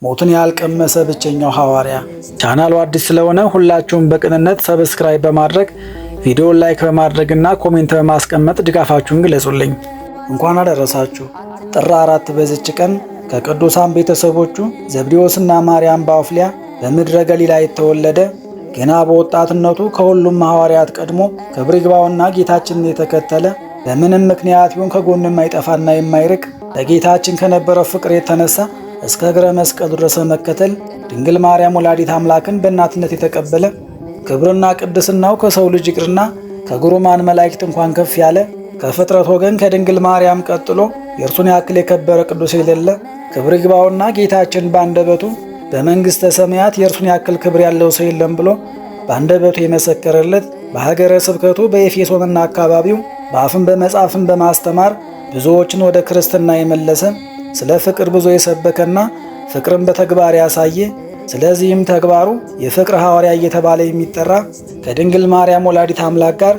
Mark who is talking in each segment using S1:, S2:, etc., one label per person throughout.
S1: ሞትን ያልቀመሰ ብቸኛው ሐዋርያ። ቻናሉ አዲስ ስለሆነ ሁላችሁም በቅንነት ሰብስክራይብ በማድረግ ቪዲዮውን ላይክ በማድረግና ኮሜንት በማስቀመጥ ድጋፋችሁን ግለጹልኝ። እንኳን አደረሳችሁ። ጥር 4 በዚች ቀን ከቅዱሳን ቤተሰቦቹ ዘብዴዎስና ማርያም ባውፍሊያ በምድረ ገሊላ የተወለደ ገና በወጣትነቱ ከሁሉም ሐዋርያት ቀድሞ ክብር ይግባውና ጌታችንን የተከተለ በምንም ምክንያት ቢሆን ከጎኑ የማይጠፋና የማይርቅ ለጌታችን ከነበረው ፍቅር የተነሳ እስከ እግረ መስቀሉ ድረስ መከተል ድንግል ማርያም ወላዲት አምላክን በእናትነት የተቀበለ ክብርና ቅድስናው ከሰው ልጅ ይቅርና ከግሩማን መላእክት እንኳን ከፍ ያለ ከፍጥረት ወገን ከድንግል ማርያም ቀጥሎ የእርሱን ያክል የከበረ ቅዱስ የሌለ ክብር ይግባውና ጌታችን ባንደበቱ በመንግሥተ ሰማያት የእርሱን ያክል ክብር ያለው ሰው የለም ብሎ ባንደበቱ የመሰከረለት በሀገረ ስብከቱ በኤፌሶንና አካባቢው በአፍም በመጻፍም በማስተማር ብዙዎችን ወደ ክርስትና የመለሰ ስለ ፍቅር ብዙ የሰበከና ፍቅርን በተግባር ያሳየ ስለዚህም ተግባሩ የፍቅር ሐዋርያ እየተባለ የሚጠራ ከድንግል ማርያም ወላዲት አምላክ ጋር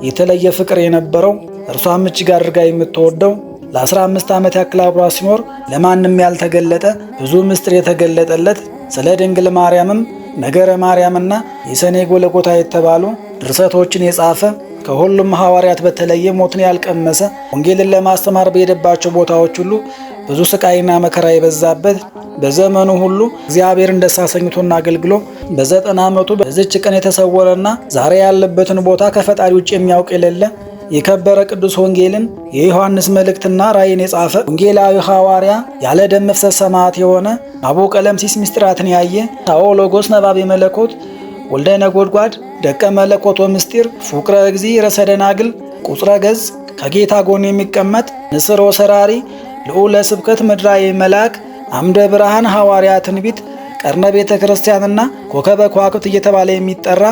S1: የተለየ ፍቅር የነበረው እርሷም እጅግ አድርጋ የምትወደው ለ15 ዓመት ያክል አብሯ ሲኖር ለማንም ያልተገለጠ ብዙ ምስጢር የተገለጠለት ስለ ድንግል ማርያምም ነገረ ማርያምና የሰኔ ጎልጎታ የተባሉ ድርሰቶችን የጻፈ ከሁሉም ሐዋርያት በተለየ ሞትን ያልቀመሰ ወንጌልን ለማስተማር በሄደባቸው ቦታዎች ሁሉ ብዙ ስቃይና መከራ የበዛበት በዘመኑ ሁሉ እግዚአብሔርን ደስ አሰኝቶና አገልግሎ በ90 ዓመቱ በዚች ቀን የተሰወረና ዛሬ ያለበትን ቦታ ከፈጣሪ ውጭ የሚያውቅ የሌለ የከበረ ቅዱስ ወንጌልን የዮሐንስ መልእክትና ራእይን የጻፈ ወንጌላዊ ሐዋርያ ያለ ደም መፍሰስ ሰማዕት የሆነ አቡ ቀለምሲስ ምስጢራትን ያየ ታኦሎጎስ ነባቤ መለኮት ወልደ ነጎድጓድ ደቀ መለኮት ወምስጢር ፍቁረ እግዚእ ርዕሰ ደናግል ቁጽረ ገጽ ከጌታ ጎን የሚቀመጥ ንስር ወሰራሪ ልዑለ ስብከት ምድራዊ መልአክ አምደ ብርሃን ሐዋርያ ትንቢት ቀርነ ቤተ ክርስቲያንና ኮከበ ከዋክብት እየተባለ የሚጠራ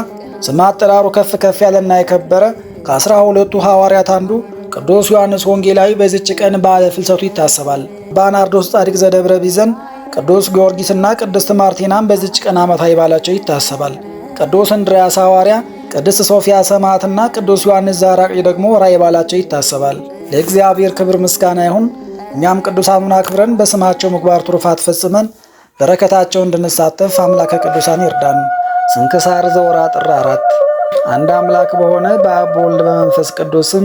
S1: ስም አጠራሩ ከፍ ከፍ ያለና የከበረ ከ12ቱ ሐዋርያት አንዱ ቅዱስ ዮሐንስ ወንጌላዊ በዚች ቀን በዓለ ፍልሰቱ ይታሰባል። ባናርዶስ ጻድቅ ዘደብረ ቢዘን፣ ቅዱስ ጊዮርጊስና ቅድስት ማርቲናም በዚች ቀን ዓመታዊ በዓላቸው ይታሰባል። ቅዱስ እንድርያስ ሐዋርያ፣ ቅድስት ሶፊያ ሰማዕትና ቅዱስ ዮሐንስ ዘአራቅሊ ደግሞ ወርኃዊ በዓላቸው ይታሰባል። ለእግዚአብሔር ክብር ምስጋና ይሁን። እኛም ቅዱሳኑን አክብረን በስማቸው ምግባር ትሩፋት ፈጽመን በረከታቸው እንድንሳተፍ አምላከ ቅዱሳን ይርዳን። ስንክሳር ዘወርኃ ጥር 4 አንድ አምላክ በሆነ በአብ በወልድ በመንፈስ ቅዱስም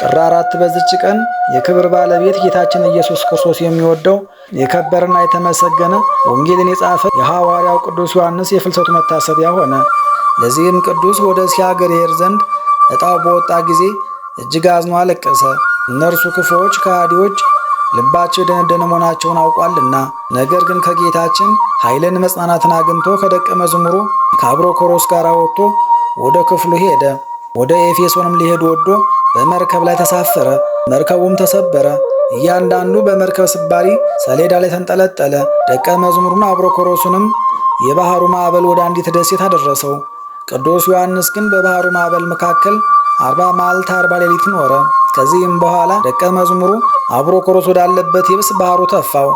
S1: ጥር 4 በዚች ቀን የክብር ባለቤት ጌታችን ኢየሱስ ክርስቶስ የሚወደው የከበረና የተመሰገነ ወንጌልን የጻፈ የሐዋርያው ቅዱስ ዮሐንስ የፍልሰቱ መታሰቢያ ሆነ። ለዚህም ቅዱስ ወደ እስያ ሀገር ይሄድ ዘንድ ዕጣው በወጣ ጊዜ እጅግ አዝኖ አለቀሰ። እነርሱ ክፉዎች ከሃዲዎች ልባቸው የደነደነ መሆናቸውን አውቋልና። ነገር ግን ከጌታችን ኃይልን መጽናናትን አግኝቶ ከደቀ መዝሙሩ ከአብሮኮሮስ ጋር ወጥቶ ወደ ክፍሉ ሄደ። ወደ ኤፌሶንም ሊሄድ ወዶ በመርከብ ላይ ተሳፈረ። መርከቡም ተሰበረ። እያንዳንዱ በመርከብ ስባሪ ሰሌዳ ላይ ተንጠለጠለ። ደቀ መዝሙሩን አብሮኮሮስንም የባህሩ ማዕበል ወደ አንዲት ደሴት አደረሰው። ቅዱስ ዮሐንስ ግን በባህሩ ማዕበል መካከል 40 መዓልት 40 ሌሊት ኖረ። ከዚህም በኋላ ደቀ መዝሙሩ አብሮኮሮስ ወዳለበት የብስ ባህሩ ተፋው።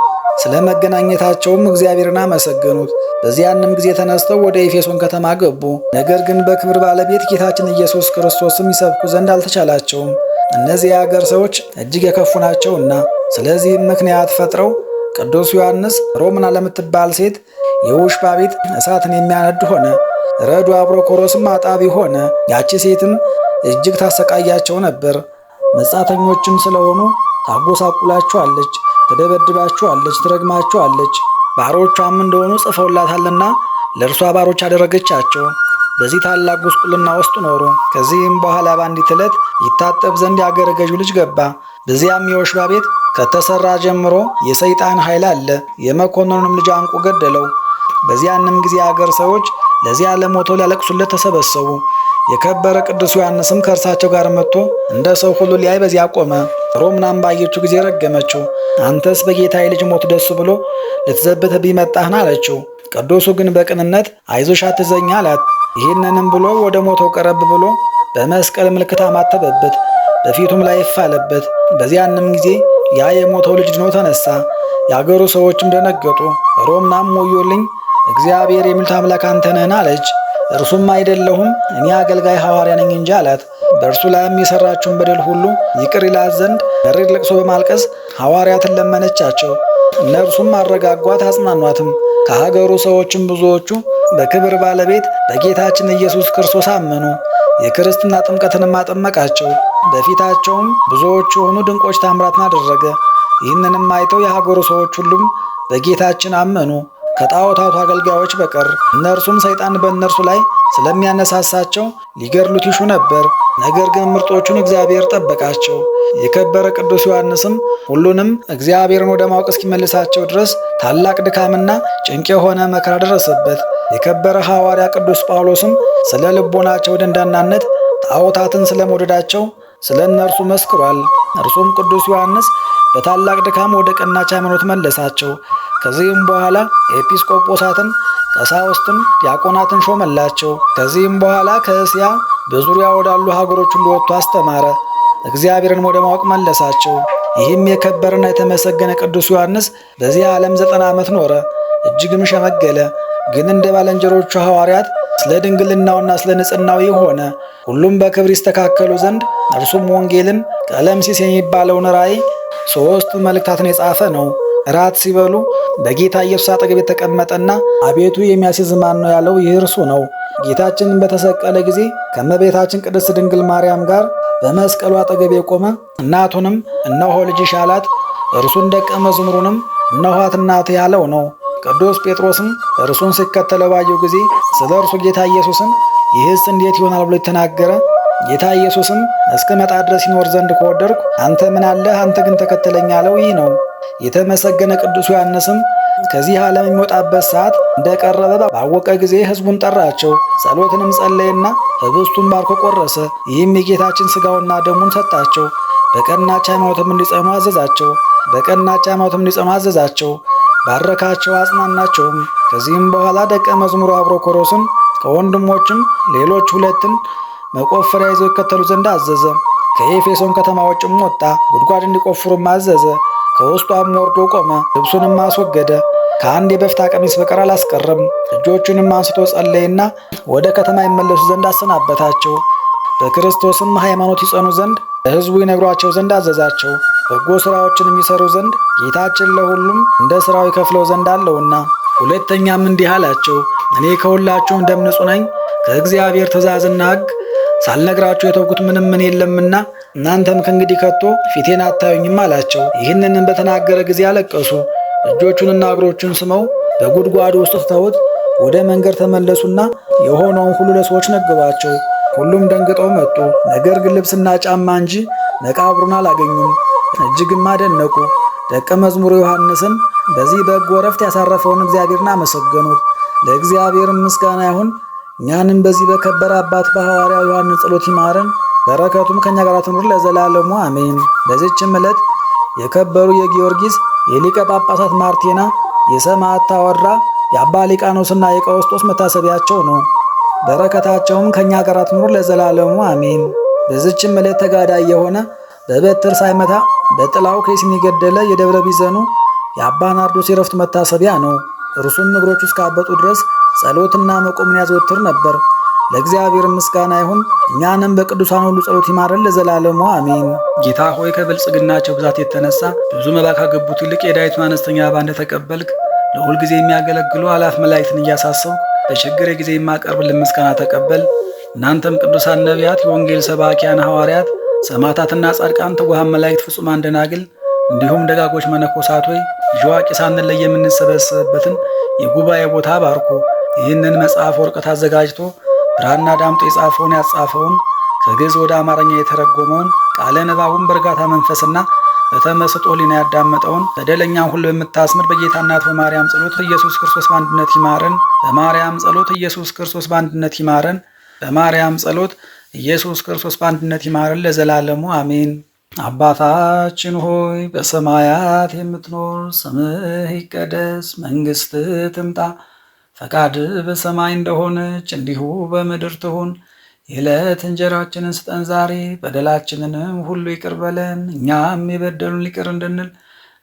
S1: ስለ መገናኘታቸውም እግዚአብሔርን አመሰገኑት። በዚያንም ጊዜ ተነስተው ወደ ኤፌሶን ከተማ ገቡ። ነገር ግን በክብር ባለቤት ጌታችን ኢየሱስ ክርስቶስም ይሰብኩ ዘንድ አልተቻላቸውም፣ እነዚህ የአገር ሰዎች እጅግ የከፉ ናቸውና። ስለዚህም ምክንያት ፈጥረው ቅዱስ ዮሐንስ ሮምና ለምትባል ሴት የውሽባ ቤት እሳትን የሚያነድ ሆነ። ረዱ አብሮኮሮስም አጣቢ ሆነ። ያቺ ሴትም እጅግ ታሰቃያቸው ነበር። መጻተኞችም ስለሆኑ ታጎሳቁላቸዋለች፣ ትደበድባቸዋለች፣ ትረግማቸዋለች። ባሮቿም እንደሆኑ ጽፈውላታልና ለእርሷ ባሮች አደረገቻቸው። በዚህ ታላቅ ጉስቁልና ውስጥ ኖሩ። ከዚህም በኋላ በአንዲት ዕለት ይታጠብ ዘንድ የአገረ ገዡ ልጅ ገባ። በዚያም የወሽባ ቤት ከተሰራ ጀምሮ የሰይጣን ኃይል አለ። የመኮንኑንም ልጅ አንቆ ገደለው። በዚያንም ጊዜ አገር ሰዎች ለዚያ ለሞተው ሊያለቅሱለት ተሰበሰቡ። የከበረ ቅዱስ ዮሐንስም ከእርሳቸው ጋር መጥቶ እንደ ሰው ሁሉ ሊያይ በዚያ ቆመ። ሮምናም ባየችው ጊዜ ረገመችው። አንተስ በጌታዬ ልጅ ሞት ደስ ብሎ ልትዘብትብኝ መጣህን አለችው። ቅዱሱ ግን በቅንነት አይዞሽ አትዘኝ አላት። ይህንንም ብሎ ወደ ሞተው ቀረብ ብሎ በመስቀል ምልክት አማተበበት፣ በፊቱም ላይ ይፋለበት። በዚያንም ጊዜ ያ የሞተው ልጅ ድኖ ተነሳ። የአገሩ ሰዎችም ደነገጡ። ሮምናም ወዮልኝ፣ እግዚአብሔር የሚሉት አምላክ አንተ ነህን አለች። እርሱም አይደለሁም እኔ አገልጋይ ሐዋርያ ነኝ እንጂ አላት። በእርሱ ላይም የሰራችውን በደል ሁሉ ይቅር ይላት ዘንድ መሪር ልቅሶ በማልቀስ ሐዋርያትን ለመነቻቸው። እነርሱም አረጋጓት፣ አጽናኗትም። ከሀገሩ ሰዎችም ብዙዎቹ በክብር ባለቤት በጌታችን ኢየሱስ ክርስቶስ አመኑ። የክርስትና ጥምቀትንም አጠመቃቸው። በፊታቸውም ብዙዎች የሆኑ ድንቆች ታምራትን አደረገ። ይህንንም አይተው የሀገሩ ሰዎች ሁሉም በጌታችን አመኑ፣ ከጣዖታቱ አገልጋዮች በቀር። እነርሱም ሰይጣን በእነርሱ ላይ ስለሚያነሳሳቸው ሊገድሉት ይሹ ነበር። ነገር ግን ምርጦቹን እግዚአብሔር ጠበቃቸው። የከበረ ቅዱስ ዮሐንስም ሁሉንም እግዚአብሔርን ወደ ማወቅ እስኪመልሳቸው ድረስ ታላቅ ድካምና ጭንቅ የሆነ መከራ ደረሰበት። የከበረ ሐዋርያ ቅዱስ ጳውሎስም ስለ ልቦናቸው ደንዳናነት ጣዖታትን ስለመውደዳቸው ስለ እነርሱ መስክሯል። እርሱም ቅዱስ ዮሐንስ በታላቅ ድካም ወደ ቀናች ሃይማኖት መለሳቸው። ከዚህም በኋላ ኤጲስቆጶሳትን፣ ቀሳውስትን፣ ዲያቆናትን ሾመላቸው። ከዚህም በኋላ ከእስያ በዙሪያ ወዳሉ ሀገሮች ሁሉ ወጥቶ አስተማረ። እግዚአብሔርን ወደ ማወቅ መለሳቸው። ይህም የከበረና የተመሰገነ ቅዱስ ዮሐንስ በዚህ ዓለም 90 ዓመት ኖረ። እጅግም ሸመገለ። ግን እንደ ባልንጀሮቹ ሐዋርያት ስለ ድንግልናውና ስለ ንጽሕናው ሆነ። ሁሉም በክብር ይስተካከሉ ዘንድ እርሱም ወንጌልን፣ ቀለምሲስ የሚባለውን ራእይ፣ 3 መልእክታትን የጻፈ ነው። እራት ሲበሉ በጌታ ኢየሱስ አጠገብ የተቀመጠና አቤቱ የሚያስይዝ ማን ነው ያለው ይህ እርሱ ነው። ጌታችንን በተሰቀለ ጊዜ ከእመቤታችን ቅድስት ድንግል ማርያም ጋር በመስቀሉ አጠገብ የቆመ እናቱንም እነሆ ልጅሽ አላት። እርሱን ደቀ መዝሙሩንም እነኋት እናትህ ያለው ነው። ቅዱስ ጴጥሮስም እርሱን ሲከተለው ባየው ጊዜ ስለ እርሱ ጌታ ኢየሱስን ይህስ እንዴት ይሆናል ብሎ የተናገረ። ጌታ ኢየሱስም እስክመጣ ድረስ ይኖር ዘንድ ከወደድኩ አንተ ምን አለህ? አንተ ግን ተከተለኝ ያለው ይህ ነው። የተመሰገነ ቅዱስ ዮሐንስም ከዚህ ዓለም የሚወጣበት ሰዓት እንደቀረበ ባወቀ ጊዜ ሕዝቡን ጠራቸው። ጸሎትንም ጸለየና ኅብስቱን ባርኮ ቆረሰ። ይህም የጌታችን ሥጋውና ደሙን ሰጣቸው። በቀናች ሃይማኖትም እንዲጸኑ አዘዛቸው። ባረካቸው፣ አጽናናቸውም። ከዚህም በኋላ ደቀ መዝሙሩ አብሮኮሮስን ከወንድሞችም ሌሎች 2 መቆፈሪያ ይዘው ይከተሉ ዘንድ አዘዘ። ከኤፌሶን ከተማ ውጭም ወጣ። ጉድጓድ እንዲቆፍሩም አዘዘ። ከውስጧም ወርዶ ቆመ። ልብሱንም አስወገደ። ከአንድ የበፍታ ቀሚስ በቀር አላስቀረም። እጆቹንም አንስቶ ጸለይና ወደ ከተማ ይመለሱ ዘንድ አሰናበታቸው። በክርስቶስም ሃይማኖት ይጸኑ ዘንድ ለሕዝቡ ይነግሯቸው ዘንድ አዘዛቸው። በጎ ሥራዎችንም ይሰሩ ዘንድ ጌታችን ለሁሉም እንደ ሥራው ይከፍለው ዘንድ አለውና። ሁለተኛም እንዲህ አላቸው፣ እኔ ከሁላችሁ እንደምንጹሕ ነኝ። ከእግዚአብሔር ትእዛዝና ሕግ ሳልነግራችሁ የተውኩት ምንም የለምና እናንተም ከእንግዲህ ከቶ ፊቴን አታዩኝም አላቸው። ይህንንም በተናገረ ጊዜ አለቀሱ። እጆቹንና እግሮቹን ስመው በጉድጓዱ ውስጥ ትተውት ወደ መንገድ ተመለሱና የሆነውን ሁሉ ለሰዎች ነገሯቸው። ሁሉም ደንግጠው መጡ። ነገር ግን ልብስና ጫማ እንጂ መቃብሩን አላገኙም። እጅግም አደነቁ። ደቀ መዝሙሩ ዮሐንስን በዚህ በጎ ዕረፍት ያሳረፈውን እግዚአብሔርን አመሰገኑት። ለእግዚአብሔር ምስጋና ይሁን። እኛንም በዚህ በከበረ አባት በሐዋርያው ዮሐንስ ጸሎት ይማረን፣ በረከቱም ከኛ ጋር ትኑር ለዘላለሙ አሜን። በዚህችም ዕለት የከበሩ የጊዮርጊስ፣ የሊቀ ጳጳሳት ማርቴና፣ የሰማዕት ታወራ፣ የአባ ሊቃኖስና የቀውስጦስ መታሰቢያቸው ነው። በረከታቸውም ከኛ ጋር ትኑር ለዘላለሙ አሜን። በዚህችም ዕለት ተጋዳይ የሆነ በበትር ሳይመታ በጥላው ከይስን የገደለ የደብረ ቢዘኑ የአባ ናርዶስ የዕረፍቱ መታሰቢያ ነው። እርሱም እግሮቹ እስካበጡ ድረስ ጸሎትና መቆምን ያዘወትር ነበር። ለእግዚአብሔር ምስጋና ይሁን። እኛንም በቅዱሳን ሁሉ ጸሎት ይማረን ለዘላለሙ አሜን። ጌታ ሆይ ከብልጽግናቸው ብዛት የተነሳ ብዙ መባ ካገቡት ይልቅ የዳዊቱን አነስተኛ መባ እንደተቀበልክ ለሁል ጊዜ የሚያገለግሉ አላፍ መላእክትን እያሳሰብኩ በችግር ጊዜ የማቀርብልን ምስጋና ተቀበል። እናንተም ቅዱሳን ነቢያት፣ የወንጌል ሰባኪያን ሐዋርያት፣ ሰማዕታትና ጻድቃን፣ ትጉሃን መላእክት፣ ፍጹማን ደናግል እንዲሁም ደጋጎች መነኮሳት ሆይ ዥዋቂ ሳንለይ የምንሰበሰብበትን የጉባኤ ቦታ ባርኩ። ይህንን መጽሐፍ ወረቀት አዘጋጅቶ ብራና ዳምጦ የጻፈውን ያጻፈውን ከግዕዝ ወደ አማርኛ የተረጎመውን ቃለ ንባቡን በእርጋታ መንፈስና በተመስጦ ሕሊና ያዳመጠውን በደለኛን ሁሉ የምታስምር በጌታ እናት በማርያም ጸሎት ኢየሱስ ክርስቶስ በአንድነት ይማረን። በማርያም ጸሎት ኢየሱስ ክርስቶስ በአንድነት ይማረን። በማርያም ጸሎት ኢየሱስ ክርስቶስ በአንድነት ይማረን ለዘላለሙ አሜን። አባታችን ሆይ በሰማያት የምትኖር፣ ስምህ ይቀደስ፣ መንግሥትህ ትምጣ፣ ፈቃድህ በሰማይ እንደሆነች እንዲሁ በምድር ትሁን። የዕለት እንጀራችንን ስጠን ዛሬ፣ በደላችንንም ሁሉ ይቅር በለን እኛም የበደሉን ይቅር እንድንል።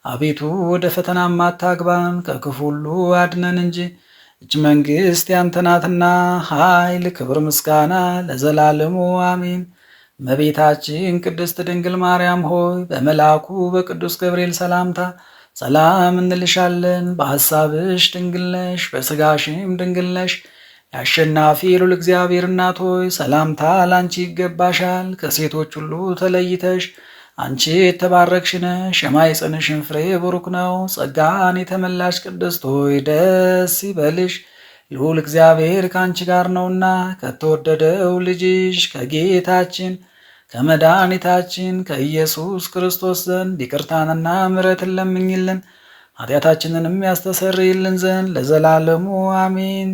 S1: አቤቱ ወደ ፈተናም አታግባን፣ ከክፉ ሁሉ አድነን እንጂ እች መንግሥት ያንተ ናትና፣ ኃይል፣ ክብር፣ ምስጋና ለዘላለሙ አሜን። እመቤታችን ቅድስት ድንግል ማርያም ሆይ በመልአኩ በቅዱስ ገብርኤል ሰላምታ ሰላም እንልሻለን። በሐሳብሽ ድንግል ነሽ፣ በሥጋሽም ድንግል ነሽ። የአሸናፊ ልዑል እግዚአብሔር እናት ሆይ ሰላምታ ላንቺ ይገባሻል። ከሴቶች ሁሉ ተለይተሽ አንቺ የተባረክሽ ነሽ፣ የማኅፀንሽም ፍሬ ቡሩክ ነው። ጸጋን የተመላሽ ቅድስት ሆይ ደስ ይበልሽ፣ ልዑል እግዚአብሔር ከአንቺ ጋር ነውና ከተወደደው ልጅሽ ከጌታችን ከመድኃኒታችን ከኢየሱስ ክርስቶስ ዘንድ ይቅርታንና ምሕረትን ለምኝልን ኃጢአታችንንም ያስተሰርይልን ዘንድ ለዘላለሙ አሜን።